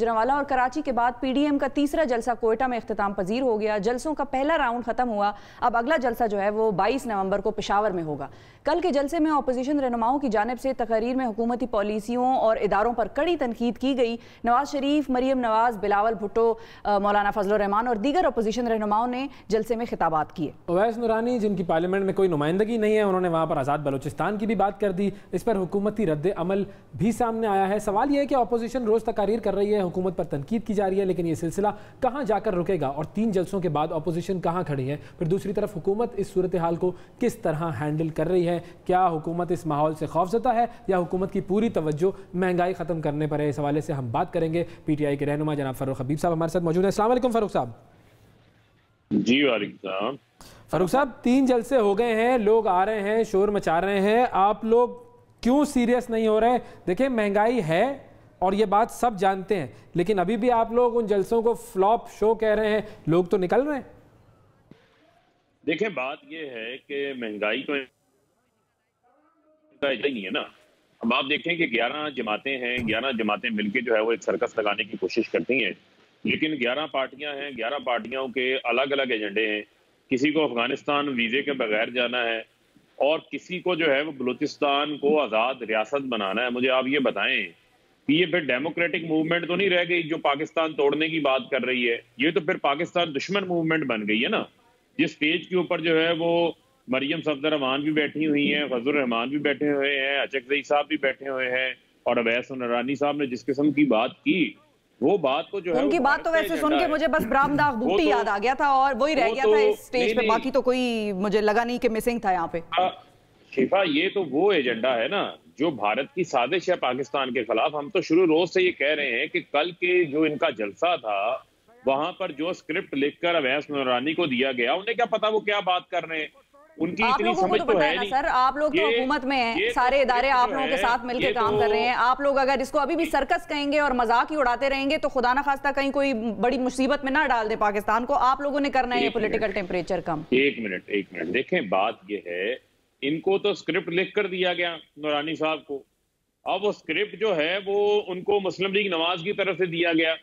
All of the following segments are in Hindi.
गुजरांवाला और कराची के बाद पीडीएम का तीसरा जलसा कोयटा में इख्तिताम पजीर हो गया। जलसों का पहला राउंड खत्म हुआ। अब अगला जलसा जो है वो 22 नवंबर को पेशावर में होगा। कल के जलसे में अपोजिशन रहनुमाओं की जानिब से तकरीर में हुकूमती पॉलिसियों और इदारों पर कड़ी तनकीद की गई। नवाज शरीफ, मरियम नवाज, बिलावल भुट्टो, मौलाना फजल रहमान और दीगर अपोजिशन रहनुमाओं ने जलसे में खिताबात किए। ओवैस नूरानी, जिनकी पार्लियामेंट में कोई नुमाइंदगी नहीं है, उन्होंने वहाँ पर आज़ाद बलोचिस्तान की भी बात कर दी। इस पर हुकूमती रद्द अमल भी सामने आया है। सवाल यह है कि अपोजिशन रोज़ तकारीर कर रही है, हुकूमत पर तनकीद की जा रही है, लेकिन ये सिलसिला कहाँ जाकर रुकेगा और 3 जलसों के बाद अपोजिशन कहाँ खड़ी है? फिर दूसरी तरफ हुकूमत इस सूरत हाल को किस तरह हैंडल कर रही है? क्या हुकूमत इस माहौल से खौफज़दा है या हुकूमत की पूरी तवज्जो महंगाई ख़त्म करने पर है? इस हवाले से हम बात करेंगे। PTI के रहनुमा जनाब फ़ारूक हबीब साहब हमारे साथ मौजूद हैं। अस्सलाम वालेकुम फ़ारूक साहब। जी वालेकुम। फ़ारूक साहब, 3 जलसे हो गए हैं, लोग आ रहे हैं, शोर मचा रहे हैं, आप लोग क्यों सीरियस नहीं हो रहे? देखिए, महंगाई है और ये बात सब जानते हैं, लेकिन अभी भी आप लोग उन जलसों को फ्लॉप शो कह रहे हैं। लोग तो निकल रहे हैं। देखिए, बात ये है कि महंगाई तो ही नहीं है ना। अब आप देखें कि 11 जमातें हैं, 11 जमातें मिलकर जो है वो एक सर्कस लगाने की कोशिश करती हैं, लेकिन 11 पार्टियां हैं, 11 पार्टियों के अलग अलग एजेंडे हैं। किसी को अफगानिस्तान वीजे के बगैर जाना है और किसी को जो है वो बलूचिस्तान को आज़ाद रियासत बनाना है। मुझे आप ये बताएं कि ये फिर डेमोक्रेटिक मूवमेंट तो नहीं रह गई जो पाकिस्तान तोड़ने की बात कर रही है? ये तो फिर पाकिस्तान दुश्मन मूवमेंट बन गई है ना। जिस स्टेज के ऊपर जो है वो मरियम सफदर रहमान भी बैठी हुई हैं, फजल रहमान भी बैठे हुए हैं, अचकजई साहब भी बैठे हुए हैं और ओवैस नूरानी साहब ने जिस किस्म की बात की, वो बात को जो है उनकी बात तो वैसे सुन के मुझे बस ब्राह्मदाग बूटी याद आ गया था और वही रह गया था इस स्टेज पे। बाकी तो कोई मुझे लगा नहीं कि मिसिंग था यहाँ पे। शिफा, ये तो वो एजेंडा है ना जो भारत की साजिश है पाकिस्तान के खिलाफ। हम तो शुरू रोज से ये कह रहे हैं कि कल के जो इनका जलसा था वहां पर जो स्क्रिप्ट लिखकर ओवैस नूरानी को दिया गया, उन्हें क्या पता वो क्या बात कर रहे हैं? उनकी इतनी समझ तो है नहीं सर। आप लोग तो हुकूमत में हैं, सारे इदारे आप लोगों के साथ मिलकर काम कर रहे हैं। आप लोग अगर इसको अभी भी सर्कस कहेंगे और मजाक ही उड़ाते रहेंगे तो खुदा ना खास्ता कहीं कोई बड़ी मुसीबत में ना डाल दे पाकिस्तान को। आप लोगों ने करना है ये पॉलिटिकल टेम्परेचर कम। एक मिनट देखें, बात ये है, इनको तो स्क्रिप्ट लिख कर दिया गया नूरानी साहब को। अब वो स्क्रिप्ट जो है वो उनको मुस्लिम लीग नवाज की तरफ से दिया गया,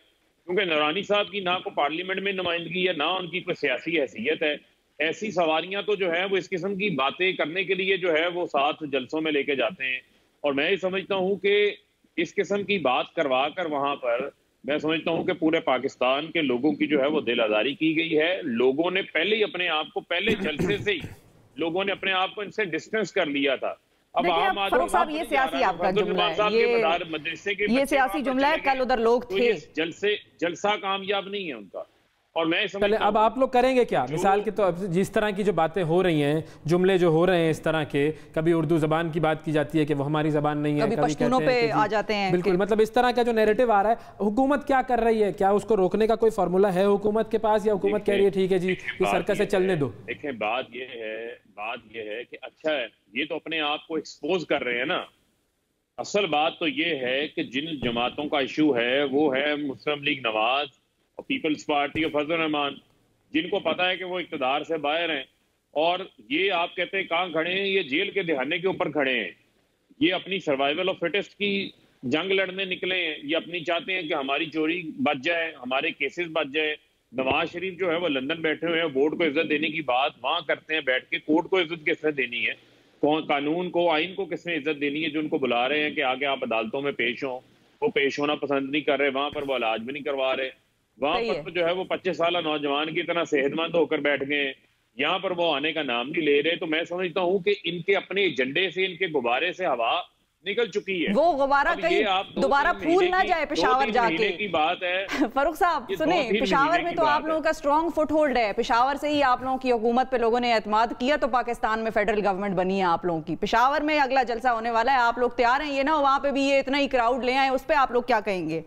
क्योंकि नूरानी साहब की ना को पार्लियामेंट में नुमाइंदगी है, ना उनकी कोई सियासी हैसियत है। ऐसी सवारियां तो जो है वो इस किस्म की बातें करने के लिए जो है वो साथ जलसों में लेके जाते हैं। और मैं ये समझता हूं कि इस किस्म की बात करवा कर वहां पर मैं समझता हूं कि पूरे पाकिस्तान के लोगों की जो है वो दिल आजारी की गई है। लोगों ने पहले ही अपने आप को, पहले जलसे से ही लोगों ने अपने आप को इनसे डिस्टेंस कर लिया था। अब आम फारूक साहब, ये सियासी आपका जुमला है, ये सियासी जुमला है। कल उधर लोग थे, जलसा कामयाब नहीं है उनका। और मैं पहले अब आप लोग करेंगे क्या? मिसाल के तो जिस तरह की जो बातें हो रही हैं, जुमले जो हो रहे हैं इस तरह के, कभी उर्दू जबान की बात की जाती है कि वो हमारी जबान नहीं है, कभी पश्तूनों पे आ जाते हैं। बिल्कुल, मतलब इस तरह का जो नैरेटिव आ रहा है, हुकूमत क्या कर रही है? क्या उसको रोकने का कोई फार्मूला है हुकूमत के पास, या हुकूमत कह रही है ठीक है जी ये सर्कस से चलने दो? देखें, बात ये है कि अच्छा है, ये तो अपने आप को एक्सपोज कर रहे हैं ना। असल बात तो ये है कि जिन जमातों का इशू है वो है मुस्लिम लीग नवाज और पीपल्स पार्टी और फजल रहमान, जिनको पता है कि वो इक़्तिदार से बाहर हैं। और ये आप कहते हैं कहाँ खड़े हैं? ये जेल के दिहाने के ऊपर खड़े हैं। ये अपनी सर्वाइवल ऑफ फिटेस्ट की जंग लड़ने निकले हैं। ये अपनी चाहते हैं कि हमारी चोरी बच जाए, हमारे केसेस बच जाए। नवाज शरीफ जो है वो लंदन बैठे हुए हैं, वोट को इज्जत देने की बात वहां करते हैं बैठ के। कोर्ट को इज्जत किसने देनी है? कानून को, आइन को किसने इज्जत देनी है? जो उनको बुला रहे हैं कि आगे आप अदालतों में पेश हों, वो पेश होना पसंद नहीं कर रहे, वहां पर वो इलाज भी नहीं करवा रहे। वहां पर तो जो है वो 25 साल नौजवान की तरह सेहतमंद होकर बैठ गए। यहाँ पर वो आने का नाम नहीं ले रहे। तो मैं समझता हूँ कि इनके अपने एजेंडे से, इनके गुब्बारे से हवा निकल चुकी है। वो गुब्बारा कहीं दोबारा फूल ना जाए पेशावर जाके की बात है। फारूक साहब सुने, पेशावर में तो आप लोगों का स्ट्रॉन्ग फुट होल्ड है। पेशावर से ही आप लोगों की हुकूमत पे लोगों ने एतमाद किया तो पाकिस्तान में फेडरल गवर्नमेंट बनी है आप लोगों की। पेशावर में अगला जलसा होने वाला है, आप लोग तैयार हैं? ये ना वहां पे भी ये इतना ही क्राउड ले आए, उस पर आप लोग क्या कहेंगे?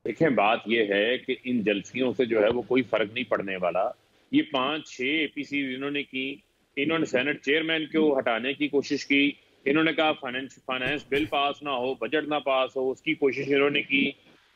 देखें, बात यह है कि इन जलसियों से जो है वो कोई फर्क नहीं पड़ने वाला। ये 5-6 APC इन्होंने की, इन्होंने सेनेट चेयरमैन को हटाने की कोशिश की, इन्होंने कहा फाइनेंस बिल पास ना हो, बजट ना पास हो, उसकी कोशिश इन्होंने की।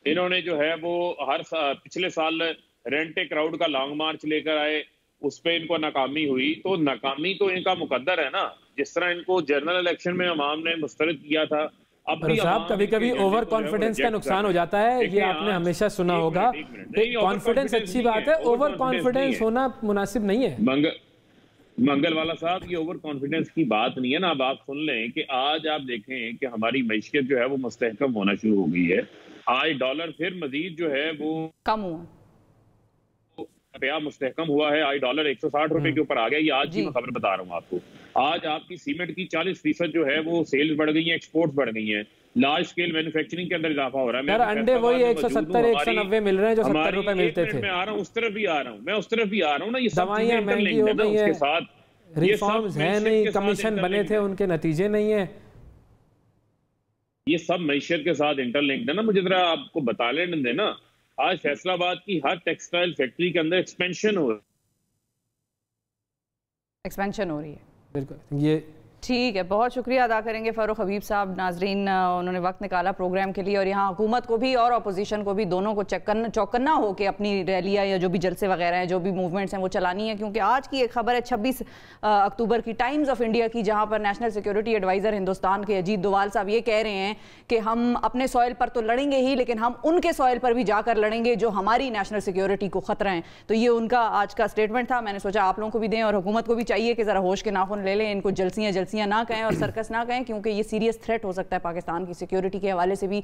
इन्होंने जो है वो पिछले साल रेंट ए क्राउड का लॉन्ग मार्च लेकर आए, उस पर इनको नाकामी हुई। तो नाकामी तो इनका मुकद्दर है ना। जिस तरह इनको जनरल इलेक्शन में अवाम ने मुस्तरद किया था, अब पर साहब कभी कभी ओवर कॉन्फिडेंस का नुकसान हो जाता है, ये आपने हमेशा सुना होगा। कॉन्फिडेंस अच्छी बात है, ओवर कॉन्फिडेंस होना मुनासिब नहीं है। मंगलवाला साहब, ये ओवर कॉन्फिडेंस की बात नहीं है ना। अब आप सुन लें कि आज आप देखें कि हमारी मईशत जो है वो मुस्तहकम होना शुरू हो गई है। आज डॉलर फिर मजीद जो है वो कम हुआ, रुपया मुस्तहकम हुआ है। आज डॉलर 160 रुपए के ऊपर आ गया। ये आज की मैं खबर बता रहा हूँ आपको। आज आपकी सीमेंट की 40% जो है वो सेल्स बढ़ गई है, एक्सपोर्ट्स बढ़ गई हैं। लार्ज स्केल मैन्युफैक्चरिंग के अंदर इजाफा हो रहा है। अंडे वही 170 190 मिल रहे हैं जो 70 रुपए मिलते थे। मैं आ रहा हूँ, उस तरफ भी आ रहा हूँ, मैं उस तरफ भी आ रहा हूँ ना। ये दवाइयां महंगी हो गई है, उसके साथ रिफॉर्म्स है नहीं, कमीशन बने थे उनके नतीजे नहीं है। ये सब मईशत के साथ इंटरलिंक्ड है ना। मुझे जरा आपको बता लेने देना, आज फैसलाबाद की हर टेक्सटाइल फैक्ट्री के अंदर एक्सपेंशन हो रही है। बिल्कुल, ये ठीक है, बहुत शुक्रिया अदा करेंगे फ़ारूक हबीब साहब। नाजरीन, उन्होंने वक्त निकाला प्रोग्राम के लिए, और यहाँ हुकूमत को भी और अपोजिशन को भी दोनों को चौकन्ना हो के अपनी रैलियाँ या जो भी जलसे वगैरह हैं, जो भी मूवमेंट्स हैं, वो चलानी है। क्योंकि आज की एक खबर है 26 अक्टूबर की, टाइम्स ऑफ इंडिया की, जहाँ पर नेशनल सिक्योरिटी एडवाइज़र हिंदुस्तान के अजीत डोवाल साहब ये कह रहे हैं कि हम अपने सॉइल पर तो लड़ेंगे ही, लेकिन हम उनके सॉइल पर भी जाकर लड़ेंगे जो हमारी नेशनल सिक्योरिटी को ख़तरा हैं। तो ये उनका आज का स्टेटमेंट था। मैंने सोचा आप लोगों को भी दें, और हुकूमत को भी चाहिए कि ज़रा होश के नाखून ले लें, इनको जलसियाँ ना कहें और सर्कस ना कहें, क्योंकि ये सीरियस थ्रेट हो सकता है पाकिस्तान की सिक्योरिटी के हवाले से भी।